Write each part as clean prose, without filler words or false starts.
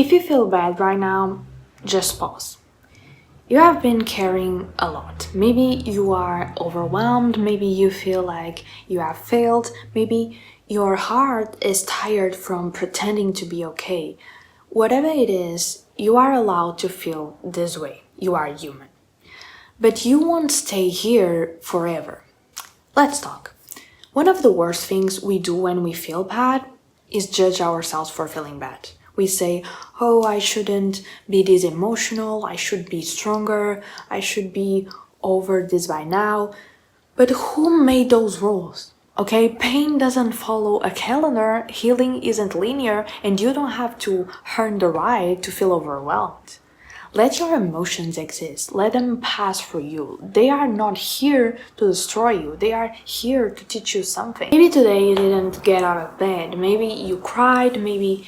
If you feel bad right now, just pause. You have been carrying a lot. Maybe you are overwhelmed, maybe you feel like you have failed, maybe your heart is tired from pretending to be okay. Whatever it is, you are allowed to feel this way. You are human. But you won't stay here forever. Let's talk. One of the worst things we do when we feel bad is judge ourselves for feeling bad. We say, oh, I shouldn't be this emotional, I should be stronger, I should be over this by now. But who made those rules? Okay, pain doesn't follow a calendar, healing isn't linear, and you don't have to earn the right to feel overwhelmed. Let your emotions exist. Let them pass through you. They are not here to destroy you. They are here to teach you something. Maybe today you didn't get out of bed. Maybe you cried. Maybe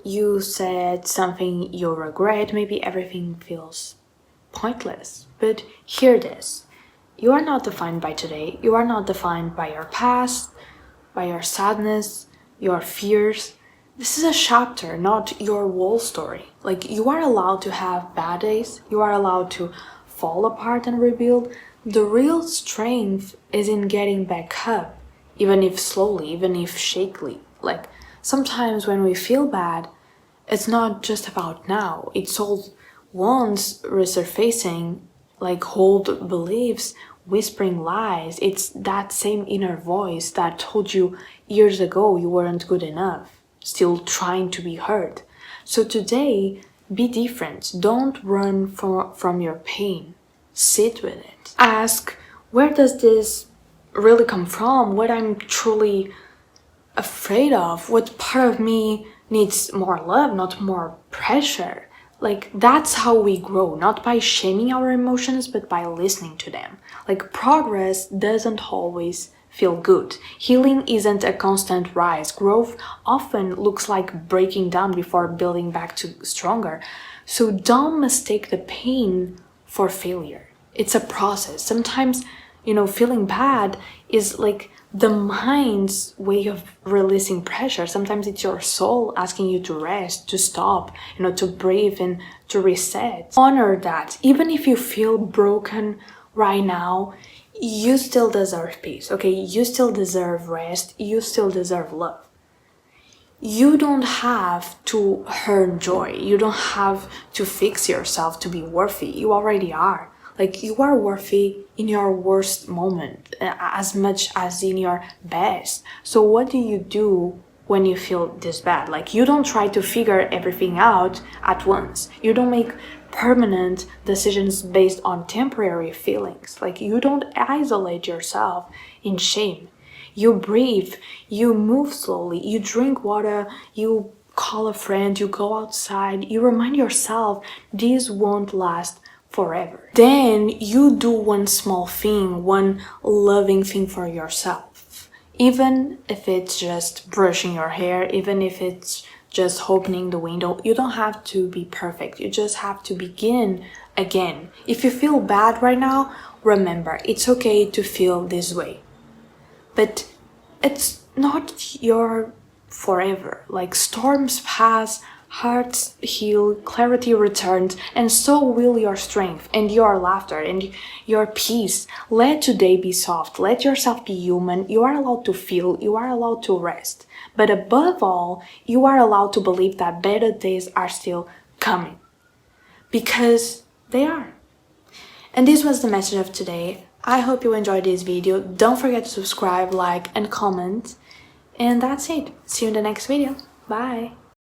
you said something you regret. Maybe everything feels pointless. But hear this. You are not defined by today. You are not defined by your past, by your sadness, your fears. This is a chapter, not your whole story. Like, you are allowed to have bad days. You are allowed to fall apart and rebuild. The real strength is in getting back up, even if slowly, even if shakily. Like, sometimes when we feel bad, it's not just about now. It's old wounds resurfacing, like old beliefs, whispering lies. It's that same inner voice that told you years ago you weren't good enough, still trying to be heard. So today, be different. Don't run from your pain. Sit with it. Ask, where does this really come from? What I'm truly afraid of? What part of me needs more love, not more pressure? Like, that's how we grow, not by shaming our emotions, but by listening to them. Like, progress doesn't always feel good. Healing isn't a constant rise. Growth often looks like breaking down before building back to stronger. So don't mistake the pain for failure. It's a process. Sometimes, feeling bad is like the mind's way of releasing pressure. Sometimes it's your soul asking you to rest, to stop, to breathe and to reset. Honor that. Even if you feel broken right now, you still deserve peace, okay? You still deserve rest. You still deserve love. You don't have to earn joy. You don't have to fix yourself to be worthy. You already are. Like, you are worthy in your worst moment as much as in your best. So what do you do when you feel this bad? Like, you don't try to figure everything out at once. You don't make permanent decisions based on temporary feelings. Like, you don't isolate yourself in shame. You breathe, you move slowly, you drink water, you call a friend, you go outside, you remind yourself this won't last forever. Then you do one small thing, one loving thing for yourself. Even if it's just brushing your hair, even if it's just opening the window, you don't have to be perfect. You just have to begin again. If you feel bad right now, remember, it's okay to feel this way. But it's not your forever. Like, storms pass, hearts heal, clarity returns, and so will your strength and your laughter and your peace. Let today be soft. Let yourself be human. You are allowed to feel. You are allowed to rest. But above all, you are allowed to believe that better days are still coming. Because they are. And this was the message of today. I hope you enjoyed this video. Don't forget to subscribe, like, and comment. And that's it. See you in the next video. Bye.